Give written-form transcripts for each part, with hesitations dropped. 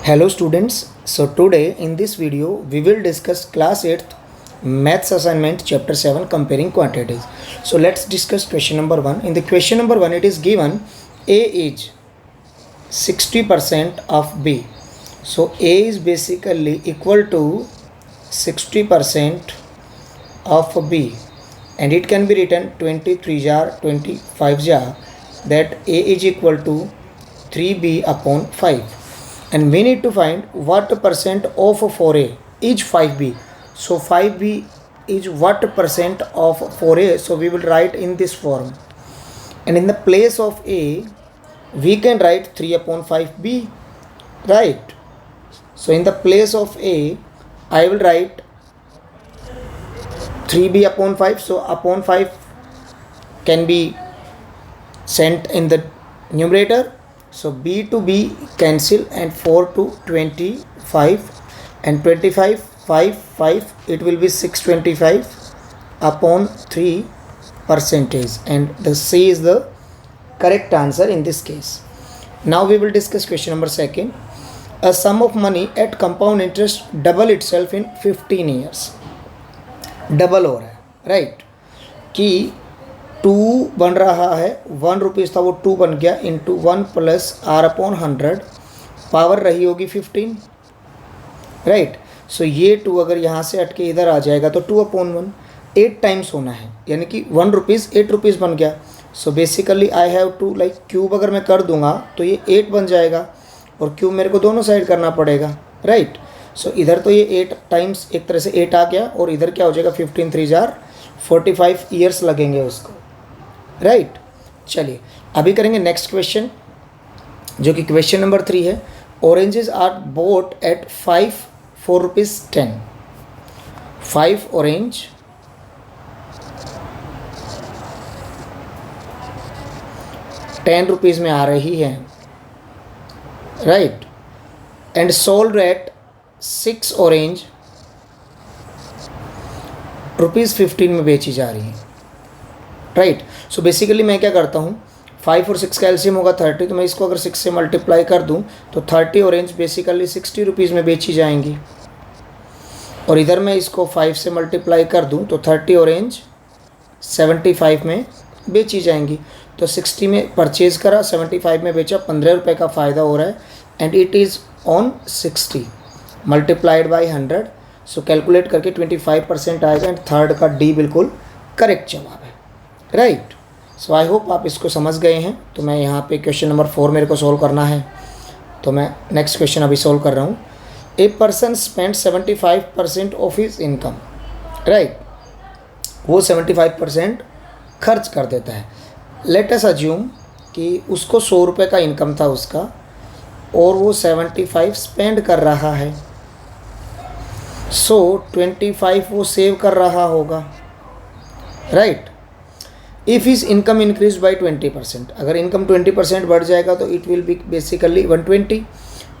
Hello students, so today in this video we will discuss class 8th maths assignment chapter 7 comparing quantities. So let's discuss question number 1. In the question number 1 it is given A is 60% of B. So A is basically equal to 60% of B and it can be written 23 jar 25 jar, that A is equal to 3B upon 5. And we need to find what percent of 4A is 5B. So 5B is what percent of 4A. So we will write in this form. And in the place of A, we can write 3 upon 5B. Right. So in the place of A, I will write 3B upon 5. So upon 5 can be sent in the numerator. So B to B cancel and 4 to 25 and 25 5 it will be 625 upon 3 percentage, and the C is the correct answer in this case. Now we will discuss question number 2. A sum of money at compound interest double itself in 15 years. Double हो रहा है, right, कि 2 बन रहा है, 1 rupees था वो 2 बन गया into 1 plus R upon 100, power रही होगी 15, राइट. सो ये 2 अगर यहाँ से हट के इधर आ जाएगा तो 2 अपॉन 1 8 टाइम्स होना है, यानी कि 1 रुपीज़ 8 रुपीज़ बन गया. So basically I have to like cube अगर मैं कर दूंगा तो ये 8 बन जाएगा और क्यूब मेरे को दोनों साइड करना पड़ेगा, राइट. सो इधर तो ये 8 टाइम्स एक तरह से 8 आ गया और इधर क्या हो जाएगा 15 3 जार 45 ईयर्स लगेंगे उसको, राइट. चलिए अभी करेंगे नेक्स्ट क्वेश्चन, जो कि क्वेश्चन नंबर 3 है. Oranges are bought at 4 rupees 10. 5 orange ₹10 में आ रही है, right. And sold at 6 orange ₹15 में बेची जा रही है, राइट. सो बेसिकली मैं क्या करता हूँ, 5 और 6 का एलसीएम होगा 30, तो मैं इसको अगर 6 से मल्टीप्लाई कर दूँ तो 30 ऑरेंज बेसिकली ₹60 में बेची जाएंगी, और इधर मैं इसको 5 से मल्टीप्लाई कर दूँ तो 30 ऑरेंज 75 में बेची जाएंगी. तो 60 में परचेज़ करा, 75 में बेचा, ₹15 का फ़ायदा हो रहा है. And it is on 60 multiplied by 100. So calculate करके 25% आएगा एंड थर्ड का डी बिल्कुल करेक्ट जवाब है, राइट. सो आई होप आप इसको समझ गए हैं. तो मैं यहाँ पे क्वेश्चन नंबर 4 मेरे को सोल्व करना है, तो मैं नेक्स्ट क्वेश्चन अभी सोल्व कर रहा हूँ. A person spend 75% of his income, right. वो 75% खर्च कर देता है. लेट अस अज्यूम कि उसको ₹100 का इनकम था उसका और वो 75 स्पेंड कर रहा है. सो 25 वो सेव कर रहा होगा, right. If is income increase by 20%, अगर इनकम 20% बढ़ जाएगा तो it will be basically 120.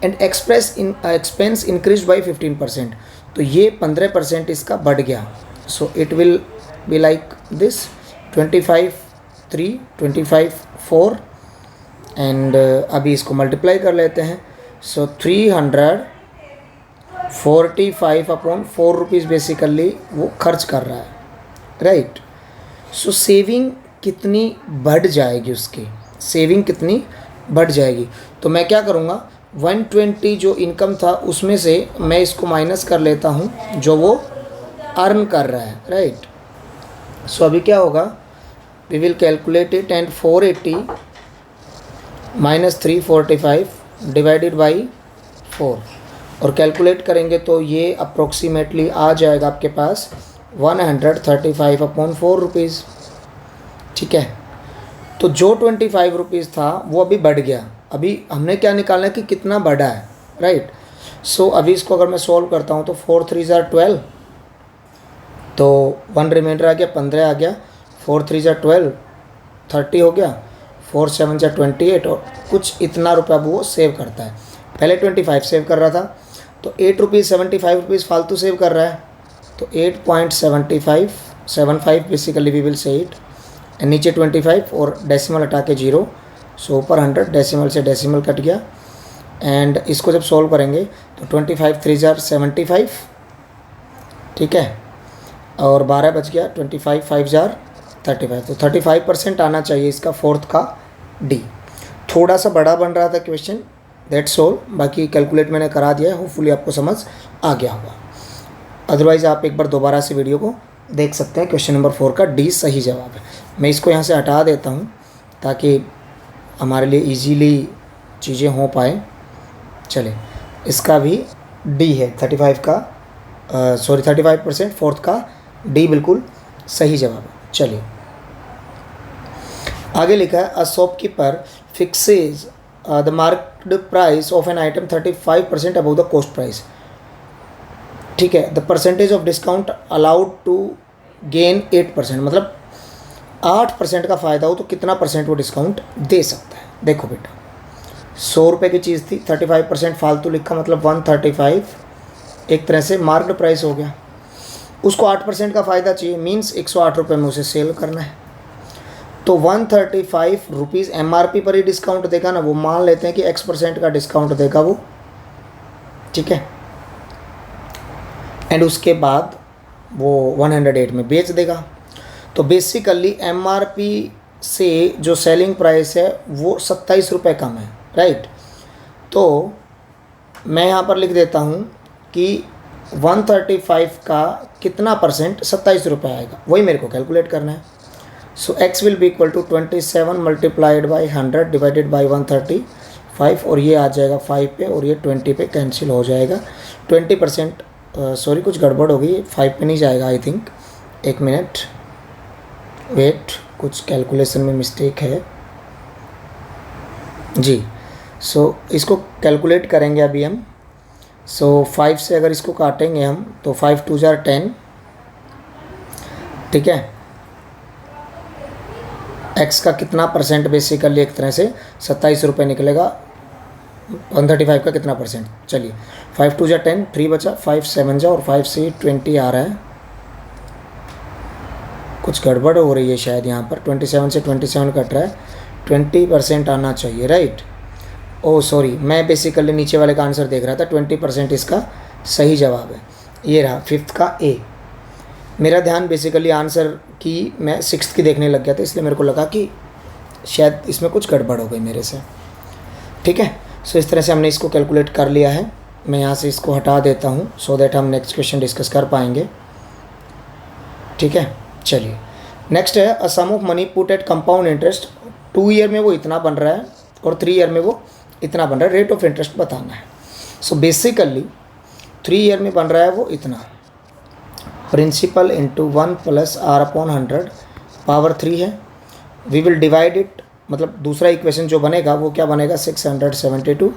And expense increase by 15%, तो ये 15% इसका बढ़ गया. So it will be like this 25 3 25 4 and अभी इसको मल्टीप्लाई कर लेते हैं. सो 345 अपॉन 4 रुपीज़ बेसिकली वो खर्च कर रहा है, राइट. सो सेविंग कितनी बढ़ जाएगी, उसकी सेविंग कितनी बढ़ जाएगी. तो मैं क्या करूँगा, 120 जो इनकम था उसमें से मैं इसको माइनस कर लेता हूँ जो वो अर्न कर रहा है, राइट. सो अभी क्या होगा, we will calculate it and 480 minus 345 divided by 4 और कैलकुलेट करेंगे तो ये अप्रोक्सीमेटली आ जाएगा आपके पास 135 अपॉन 4 रुपीज़, ठीक है. तो जो 25 रुपीज़ था वो अभी बढ़ गया. अभी हमने क्या निकालना है कि कितना बढ़ा है, राइट. सो अभी इसको अगर मैं सॉल्व करता हूँ तो 4 3 ज़ा 12, तो 1 रिमाइंडर आ गया, 15 आ गया, 4 3 ज़ा 12 30 हो गया, 4 7 ज़ा 28, और कुछ इतना रुपया वो सेव करता है. पहले 25 सेव कर रहा था तो 8 रुपीज़ 75 रुपीज़ फालतू सेव कर रहा है, तो 8.75 basically we will say it. And नीचे 25 और डेसिमल हटा के 0, सो ऊपर 100, डेसिमल से डेसिमल कट गया एंड इसको जब सॉल्व करेंगे तो 25 3 जार 75, ठीक है, और 12 बच गया, 25 5 जार 35, तो 35% आना चाहिए इसका फोर्थ का डी। थोड़ा सा बड़ा बन रहा था क्वेश्चन, दैट्स ऑल, बाकी कैलकुलेट मैंने करा दिया है, होपफुली आपको समझ आ गया होगा। अदरवाइज़ आप एक बार दोबारा से वीडियो को देख सकते हैं। क्वेश्चन नंबर 4 का डी सही जवाब है। मैं इसको यहाँ से हटा देता हूँ ताकि हमारे लिए इजीली चीज़ें हो पाए। चले, इसका भी डी है 35%, फोर्थ का डी बिल्कुल सही जवाब है। चलिए आगे लिखा है, a shopkeeper fixes the marked price of an item 35% above the cost price, ठीक है, the percentage of discount allowed to gain 8%, मतलब 8% का फ़ायदा हो तो कितना परसेंट वो डिस्काउंट दे सकता है। देखो बेटा, 100 रुपये की चीज़ थी, 35% फालतू लिखा, मतलब 135 एक तरह से मार्क्ड प्राइस हो गया, उसको 8% का फ़ायदा चाहिए, मीन्स 108 रुपये में उसे सेल करना है। तो 135 रुपीज़ MRP पर ही डिस्काउंट देगा ना, वो मान लेते हैं कि X% का डिस्काउंट देगा वो, ठीक है, एंड उसके बाद वो 108 में बेच देगा। तो बेसिकली MRP से जो सेलिंग प्राइस है वो 27 रुपये कम है, राइट। तो मैं यहाँ पर लिख देता हूँ कि 135 का कितना परसेंट 27 रुपये आएगा, वही मेरे को कैलकुलेट करना है। So x will be equal to 27 multiplied by 100 divided by 135, और ये आ जाएगा 5 पे और ये 20 पे कैंसिल हो जाएगा। 20%, सॉरी कुछ गड़बड़ हो गई, 5 पे नहीं जाएगा आई थिंक, एक मिनट वेट, कुछ कैलकुलेशन में मिस्टेक है जी। सो इसको कैलकुलेट करेंगे अभी हम। सो 5 से अगर इसको काटेंगे हम तो 5 2 जार 10, ठीक है, x का कितना परसेंट, बेसिकली एक तरह से 27 रुपये निकलेगा, 135 का कितना परसेंट। चलिए 5 2 जा 10, 3 बचा, 5 7 जा और 5 से 20 आ रहा है, कुछ गड़बड़ हो रही है शायद यहाँ पर, 27 से 27 कट रहा है, 20% आना चाहिए, राइट। ओह सॉरी, मैं बेसिकली नीचे वाले का आंसर देख रहा था, 20% इसका सही जवाब है। ये रहा 5th का ए। मेरा ध्यान बेसिकली आंसर की मैं 6th की देखने लग गया था, इसलिए मेरे को लगा कि शायद इसमें कुछ गड़बड़ हो गई मेरे से, ठीक है। सो इस तरह से हमने इसको कैलकुलेट कर लिया है। मैं यहाँ से इसको हटा देता हूँ सो दैट हम नेक्स्ट क्वेश्चन डिस्कस कर पाएंगे, ठीक है। चलिए नेक्स्ट है, a sum of money put at compound interest, 2 year में वो इतना बन रहा है और 3 ईयर में वो इतना बन रहा है, रेट ऑफ इंटरेस्ट बताना है। सो बेसिकली 3 ईयर में बन रहा है वो इतना, principal into 1 plus R/100 power 3 है। वी विल डिवाइड इट, मतलब दूसरा इक्वेशन जो बनेगा वो क्या बनेगा 672,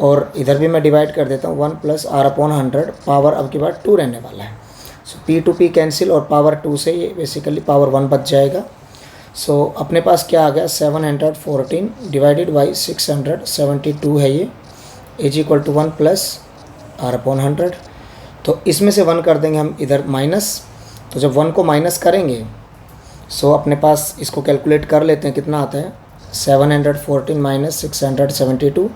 और इधर भी मैं डिवाइड कर देता हूँ 1 प्लस R/100 पावर अब की बार 2 रहने वाला है। सो P to P कैंसिल और पावर 2 से ये बेसिकली पावर 1 बच जाएगा। सो अपने पास क्या आ गया 714 डिवाइडेड बाई 672 है, ये is equal to 1 plus R/100। तो इसमें से 1 कर देंगे हम इधर माइनस, तो जब 1 को माइनस करेंगे सो अपने पास इसको कैलकुलेट कर लेते हैं कितना आता है, 714 minus 672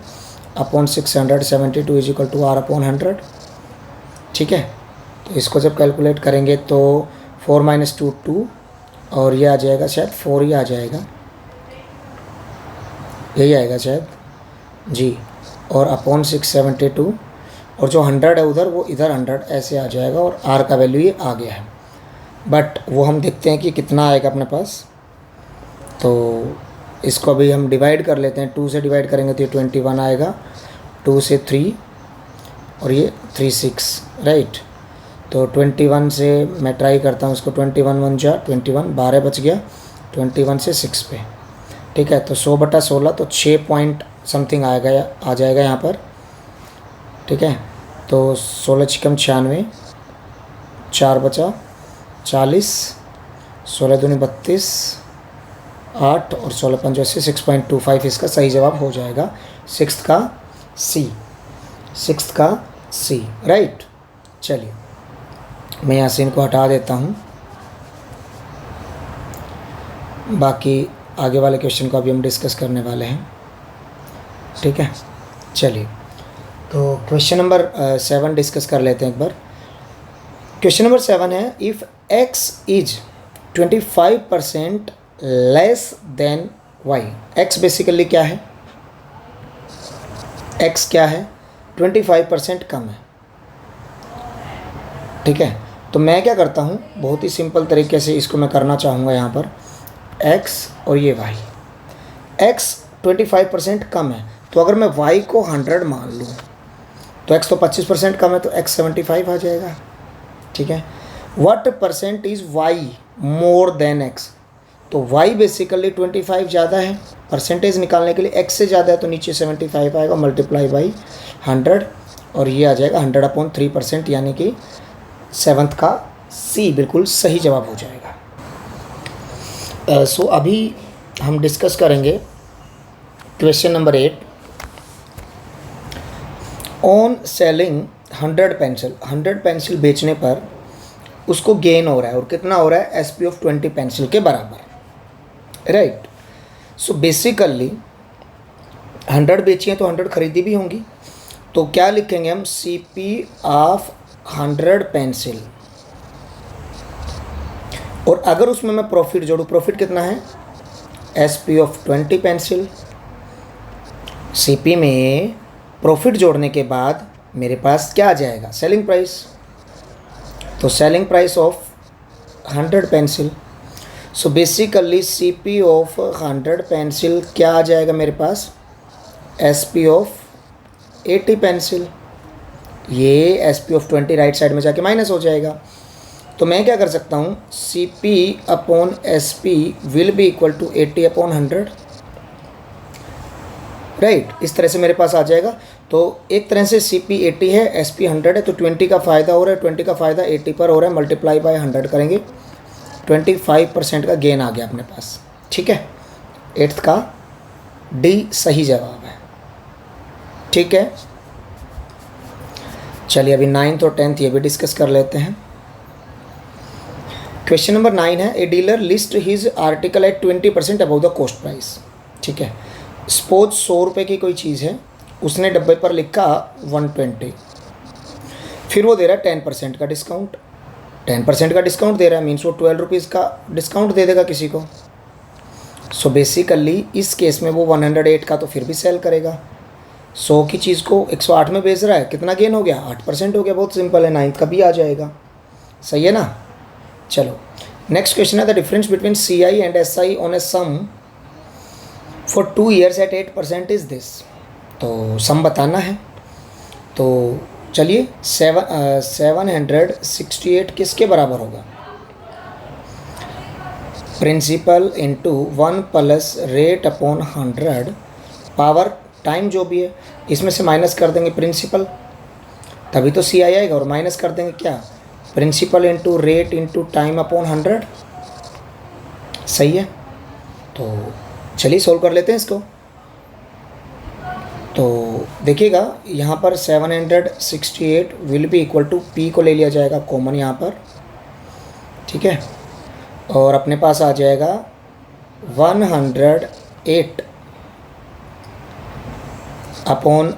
upon 672 is equal to R/100, ठीक है। तो इसको जब कैलकुलेट करेंगे तो 4 माइनस 2 2, और ये आ जाएगा शायद 4 ही आ जाएगा, यही आएगा शायद जी, और अपॉन 672, और जो 100 है उधर वो इधर 100 ऐसे आ जाएगा, और R का वैल्यू ये आ गया है। बट वो हम देखते हैं कि कितना आएगा अपने पास। तो इसको अभी हम डिवाइड कर लेते हैं, 2 से डिवाइड करेंगे तो ये 21 आएगा, 2 से 3 और ये 3 6, राइट। तो 21 से मैं ट्राई करता हूँ इसको, 21 1 जा 21, 12 बच गया, 21 से 6 पे, ठीक है। तो 100/16 तो 6 पॉइंट समथिंग आएगा, आ जाएगा यहाँ पर, ठीक है। तो 16 छिकम 96, 4 बचा 40, 16 दूनी 32, 8 और 16 पंजे 6.25 इसका सही जवाब हो जाएगा, 6th का सी, राइट। चलिए मैं यहाँ से इनको हटा देता हूँ, बाकी आगे वाले क्वेश्चन को अभी हम डिस्कस करने वाले हैं, ठीक है। चलिए, तो क्वेश्चन नंबर 7 डिस्कस कर लेते हैं एक बार। क्वेश्चन नंबर 7 है, if x is 25% less than y। x basically क्या है? x क्या है? 25% कम है। ठीक है, तो मैं क्या करता हूँ, बहुत ही सिंपल तरीके से इसको मैं करना चाहूँगा यहाँ पर। x और ये y, x 25% कम है, तो अगर मैं y को 100 मान लूँ तो x तो 25% कम है, तो x 75 आ जाएगा। ठीक है, what percent is y more than x? तो y बेसिकली 25 ज़्यादा है, परसेंटेज निकालने के लिए x से ज़्यादा है, तो नीचे 75 आएगा मल्टीप्लाई बाई 100, और ये आ जाएगा 100/3%, यानी कि 7th का C बिल्कुल सही जवाब हो जाएगा। सो अभी हम डिस्कस करेंगे question number 8। On selling 100 pencil, 100 pencil बेचने पर उसको गेन हो रहा है, और कितना हो रहा है? SP ऑफ 20 पेंसिल के बराबर, राइट। सो बेसिकली 100 बेची हैं तो 100 खरीदी भी होंगी, तो क्या लिखेंगे हम? CP ऑफ 100 पेंसिल, और अगर उसमें मैं प्रॉफिट जोड़ूँ, प्रॉफिट कितना है? SP of 20 pencil. CP में प्रॉफिट जोड़ने के बाद मेरे पास क्या आ जाएगा? Selling price. तो selling price of 100 pencil. So basically CP of 100 pencil क्या आ जाएगा मेरे पास? SP of 80 pencil. ये SP ऑफ 20 राइट साइड में जाके माइनस हो जाएगा, तो मैं क्या कर सकता हूँ? CP upon SP will be equal to 80/100, right. इस तरह से मेरे पास आ जाएगा। तो एक तरह से CP 80 है, SP 100 है, तो 20 का फ़ायदा हो रहा है, 20 का फ़ायदा 80 पर हो रहा है, मल्टीप्लाई बाय 100 करेंगे, 25% का गेन आ गया अपने पास। ठीक है, 8th का D सही जवाब है। ठीक है, चलिए अभी 9th और 10th ये भी डिस्कस कर लेते हैं। क्वेश्चन नंबर 9 है, a dealer list his article at 20% above the cost price. ठीक है, सपोज 100 रुपये की कोई चीज़ है, उसने डब्बे पर लिखा 120, फिर वो दे रहा है 10% का डिस्काउंट। 10% का डिस्काउंट दे रहा है, मीन्स वो 12 रुपीज़ का डिस्काउंट दे देगा किसी को। सो बेसिकली इस केस में वो 108 का तो फिर भी सेल करेगा। 100 की चीज़ को 108 में बेच रहा है, कितना गेन हो गया? 8% हो गया। बहुत सिंपल है, 9th का भी आ जाएगा। सही है ना? चलो नेक्स्ट क्वेश्चन है, the difference between CI and SI on a sum for 2 years at 8% is this. तो सम बताना है, तो चलिए 768 किसके बराबर होगा? Principal into 1 plus rate upon 100 power time जो भी है, इसमें से माइनस कर देंगे प्रिंसिपल, तभी तो CI आएगा, और माइनस कर देंगे क्या? Principal into rate into time upon 100। सही है, तो चलिए सोल्व कर लेते हैं इसको। तो देखिएगा यहाँ पर 768 will be equal to P को ले लिया जाएगा कॉमन यहाँ पर। ठीक है, और अपने पास आ जाएगा 108 अपॉन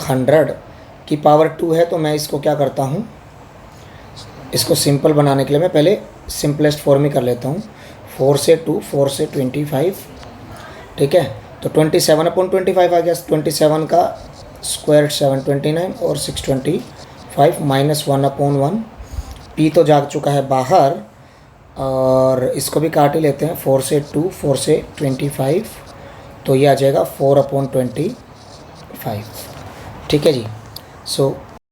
100 की पावर 2 है। तो मैं इसको क्या करता हूँ, इसको सिंपल बनाने के लिए मैं पहले सिंपलेस्ट फॉर्म ही कर लेता हूँ। 4 से 2, 4 से 25। ठीक है, तो 27/25 आ गया। 27 का स्क्वायर 729 और 625 माइनस 1/1। P तो जाग चुका है बाहर, और इसको भी काट ही लेते हैं। 4 से 2, 4 से 25, तो ये आ जाएगा 4/25। ठीक है जी। सो